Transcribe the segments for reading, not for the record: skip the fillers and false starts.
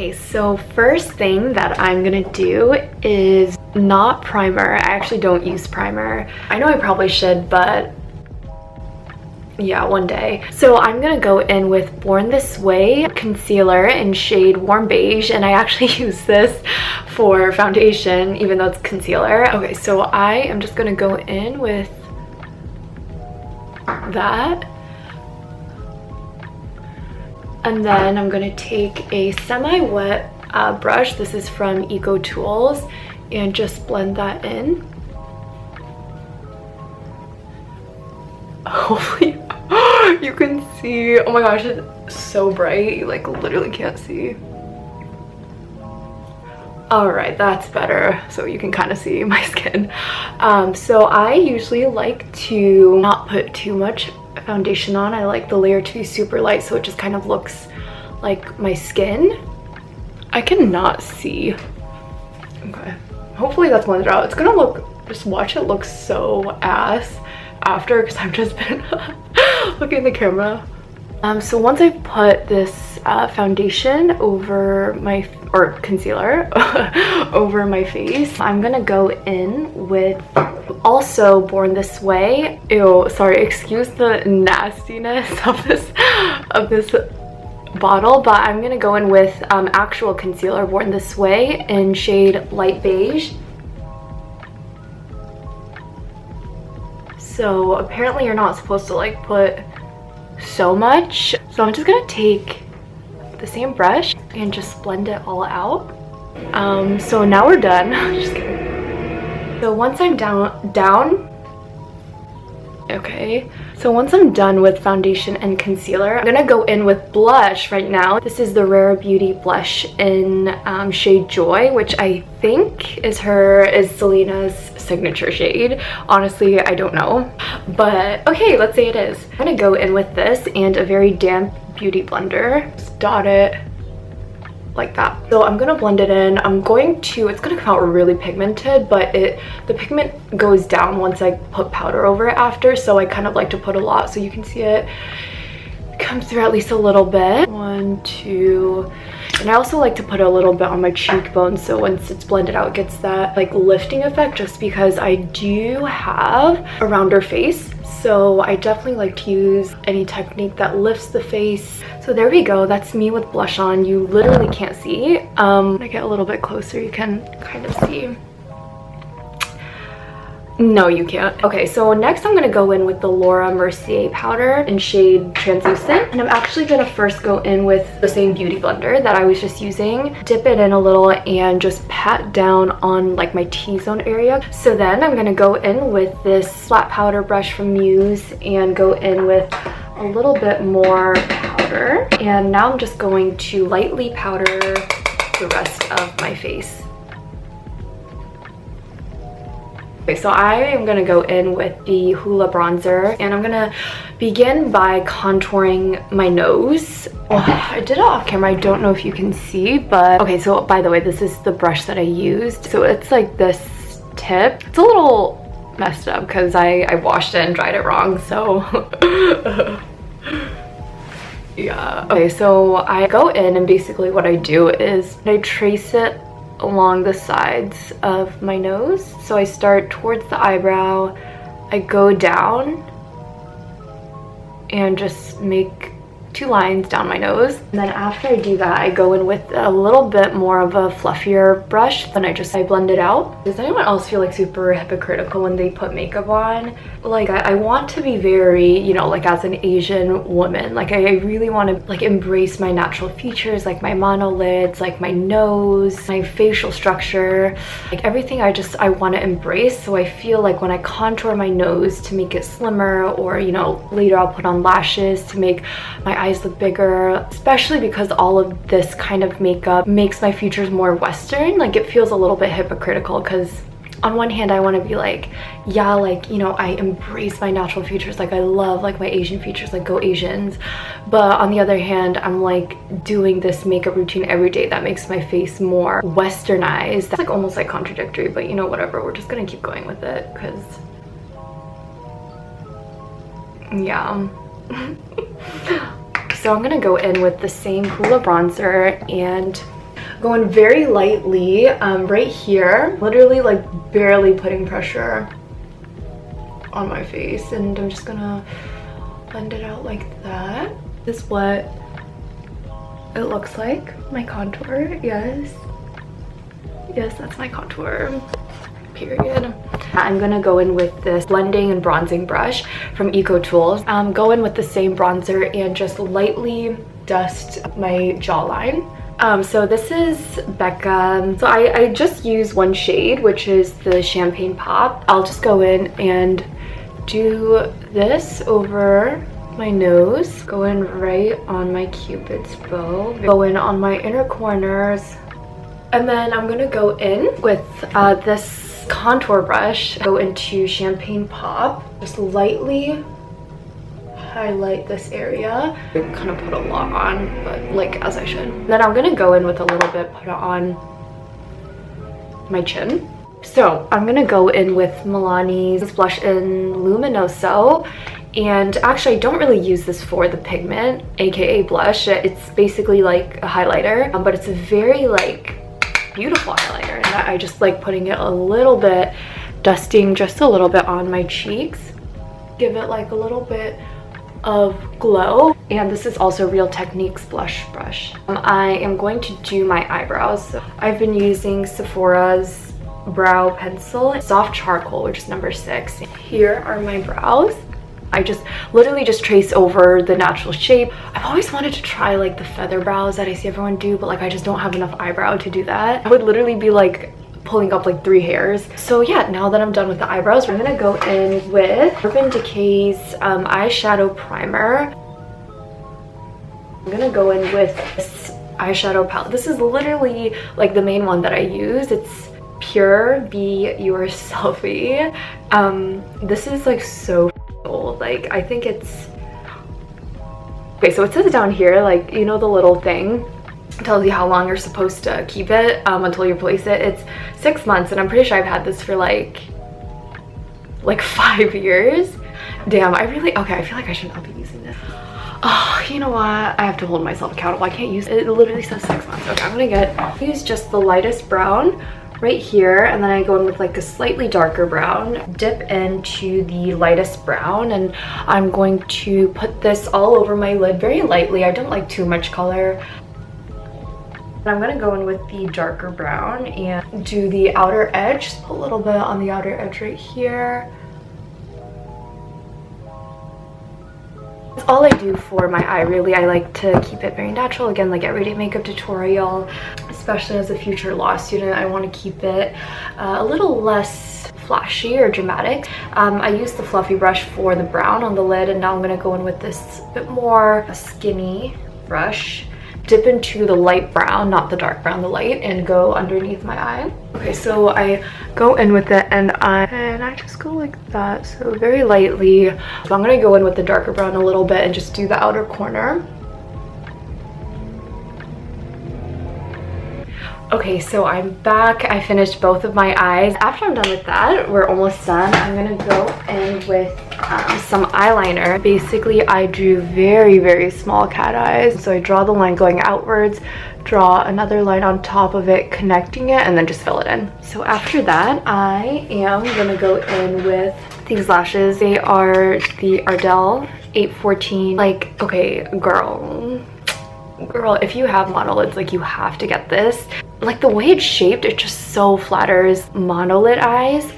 Okay, so first thing that I'm gonna do is not primer. I actually don't use primer. I know I probably should, but yeah, one day. So I'm gonna go in with Born This Way concealer in shade Warm Beige, and I actually use this for foundation even though it's concealer. Okay, so I am just gonna go in with that, and then I'm gonna take a semi-wet brush. This is from Eco Tools, and just blend that in. Hopefully you can see. Oh my gosh, it's so bright, you like literally can't see. All right, that's better, so you can kind of see my skin. So I usually like to not put too much foundation on. I like the layer to be super light so it just kind of looks like my skin. I cannot see. Okay, hopefully that's blended out. It's gonna look, just watch it look so ass after, because I've just been looking at the camera. So once I've put this foundation over my, or concealer over my face, I'm gonna go in with also Born This Way. Ew, sorry, excuse the nastiness of this bottle, but I'm gonna go in with actual concealer, Born This Way in shade Light Beige. So apparently you're not supposed to like put so much. So I'm just gonna take the same brush and just blend it all out. So now we're done. Just kidding. So once I'm okay. So once I'm done with foundation and concealer, I'm gonna go in with blush right now. This is the Rare Beauty blush in shade Joy, which I think is Selena's signature shade. Honestly, I don't know, but okay, let's say it is. I'm gonna go in with this and a very damp beauty blender. Just dot it like that. So I'm gonna blend it in. It's gonna come out really pigmented, but the pigment goes down once I put powder over it after, so I kind of like to put a lot so you can see it comes through at least a little bit. 1, 2, and I also like to put a little bit on my cheekbone, so once it's blended out it gets that like lifting effect, just because I do have a rounder face. So I definitely like to use any technique that lifts the face. So there we go, that's me with blush on. You literally can't see. When I get a little bit closer you can kind of see. No, you can't. Okay, so next I'm gonna go in with the Laura Mercier powder in shade Translucent. And I'm actually gonna first go in with the same beauty blender that I was just using, dip it in a little and just pat down on like my T-zone area. So then I'm gonna go in with this flat powder brush from Muse and go in with a little bit more powder. And now I'm just going to lightly powder the rest of my face. Okay, so I am gonna go in with the Hoola bronzer, and I'm gonna begin by contouring my nose. Oh, I did it off camera, I don't know if you can see, but okay, so by the way, this is the brush that I used. So it's like this tip. It's a little messed up because I washed it and dried it wrong, so yeah. Okay, so I go in and basically what I do is I trace it along the sides of my nose. So I start towards the eyebrow, I go down and just make 2 lines down my nose. And then after I do that, I go in with a little bit more of a fluffier brush, then I blend it out. Does anyone else feel like super hypocritical when they put makeup on? Like I want to be very, you know, like as an Asian woman, like I really want to like embrace my natural features, like my monolids, like my nose, my facial structure, like everything I want to embrace. So I feel like when I contour my nose to make it slimmer, or you know, later I'll put on lashes to make my eyes look bigger, especially because all of this kind of makeup makes my features more Western. Like it feels a little bit hypocritical because on one hand I want to be like, yeah, like, you know, I embrace my natural features, like I love like my Asian features, like go Asians, but on the other hand I'm like doing this makeup routine every day that makes my face more Westernized. That's like almost like contradictory, but you know, whatever, we're just gonna keep going with it because yeah. So I'm gonna go in with the same Hoola bronzer and Going very lightly right here, literally like barely putting pressure on my face, and I'm just gonna blend it out like that. This is what it looks like, my contour. Yes, that's my contour, period. I'm gonna go in with this blending and bronzing brush from Eco Tools. Go in with the same bronzer and just lightly dust my jawline. So this is Becca. So I just use one shade, which is the Champagne Pop. I'll just go in and do this over my nose. Go in right on my Cupid's bow. Go in on my inner corners. And then I'm gonna go in with this contour brush. Go into Champagne Pop. Just lightly highlight this area. I kind of put a lot on, but like as I should. Then I'm gonna go in with a little bit, put it on my chin. So I'm gonna go in with Milani's blush in Luminoso, and actually I don't really use this for the pigment, aka blush. It's basically like a highlighter, but it's a very like beautiful highlighter, and I just like putting it a little bit, dusting just a little bit on my cheeks, give it like a little bit of glow. And this is also Real Techniques blush brush. I am going to do my eyebrows. So I've been using Sephora's brow pencil, soft charcoal, which is number 6. Here are my brows. I just literally just trace over the natural shape. I've always wanted to try like the feather brows that I see everyone do, but like I just don't have enough eyebrow to do that. I would literally be like pulling up like 3 hairs. So yeah, now that I'm done with the eyebrows, we're gonna go in with Urban Decay's eyeshadow primer. I'm gonna go in with this eyeshadow palette. This is literally like the main one that I use. It's Pure Be Your Selfie. This is like so old. Like I think it's okay, so it says down here, like, you know, the little thing tells you how long you're supposed to keep it until you replace it. It's 6 months, and I'm pretty sure I've had this for like 5 years. Damn, I feel like I should not be using this. Oh, you know what? I have to hold myself accountable. I can't use it. It literally says 6 months. Okay, I'm gonna use just the lightest brown right here, and then I go in with like a slightly darker brown, dip into the lightest brown, and I'm going to put this all over my lid very lightly. I don't like too much color. I'm gonna go in with the darker brown and do the outer edge, just put a little bit on the outer edge right here. That's all I do for my eye, really. I like to keep it very natural. Again, like everyday makeup tutorial, especially as a future law student, I want to keep it a little less flashy or dramatic. I use the fluffy brush for the brown on the lid, and now I'm gonna go in with this bit more skinny brush, dip into the light brown, not the dark brown, the light, and go underneath my eye. Okay, so I go in with it, and I just go like that, so very lightly. So I'm gonna go in with the darker brown a little bit and just do the outer corner. Okay, so I'm back. I finished both of my eyes. After I'm done with that, we're almost done. I'm gonna go in with some eyeliner. Basically, I drew very, very small cat eyes. So I draw the line going outwards, draw another line on top of it, connecting it, and then just fill it in. So after that, I am gonna go in with these lashes. They are the Ardell 814. Like, okay, girl, if you have monolids, like, you have to get this. Like, the way it's shaped, it just so flatters monolid eyes.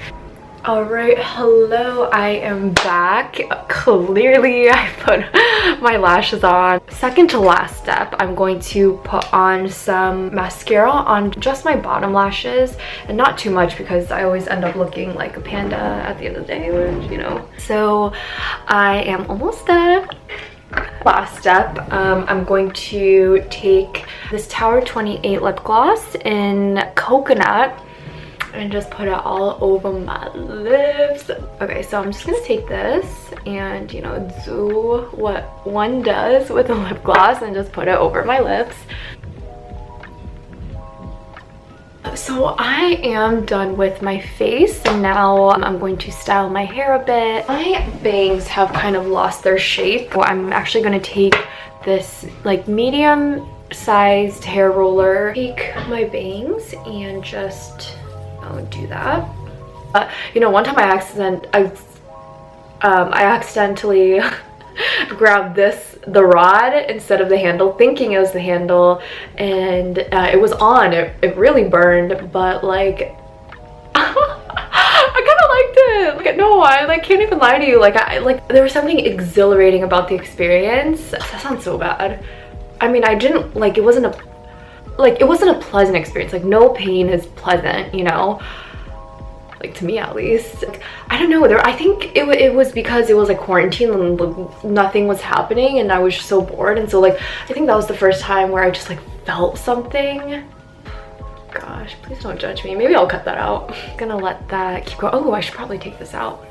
All right, hello, I am back. Clearly I put my lashes on. Second to last step, I'm going to put on some mascara on just my bottom lashes, and not too much because I always end up looking like a panda at the end of the day, which, you know. So I am almost done. Last step, I'm going to take this Tower 28 lip gloss in Coconut and just put it all over my lips. Okay, so I'm just gonna take this and, you know, do what one does with a lip gloss and just put it over my lips. So I am done with my face, and now I'm going to style my hair a bit. My bangs have kind of lost their shape. So I'm actually going to take this like medium sized hair roller. Take my bangs and just do that. You know, one time I accidentally grabbed the rod instead of the handle, thinking it was the handle, and it was on. It really burned, but like I kind of liked it. Like, no, I like can't even lie to you. Like there was something exhilarating about the experience. That sounds so bad. I mean, I didn't like, it wasn't a pleasant experience. Like, no pain is pleasant, you know, like to me at least. Like, I don't know, I think it was because it was like quarantine and like, nothing was happening and I was just so bored, and so like I think that was the first time where I just like felt something. Gosh, please don't judge me. Maybe I'll cut that out. I'm gonna let that keep going. Oh, I should probably take this out.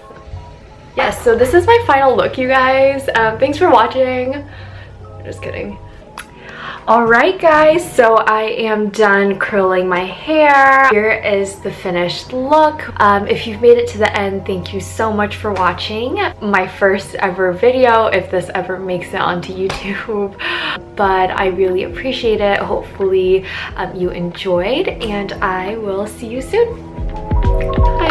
Yes, so this is my final look, you guys. Thanks for watching. Just kidding. Alright guys, so I am done curling my hair. Here is the finished look. If you've made it to the end, thank you so much for watching my first ever video, if this ever makes it onto YouTube. But I really appreciate it. Hopefully you enjoyed, and I will see you soon. Bye.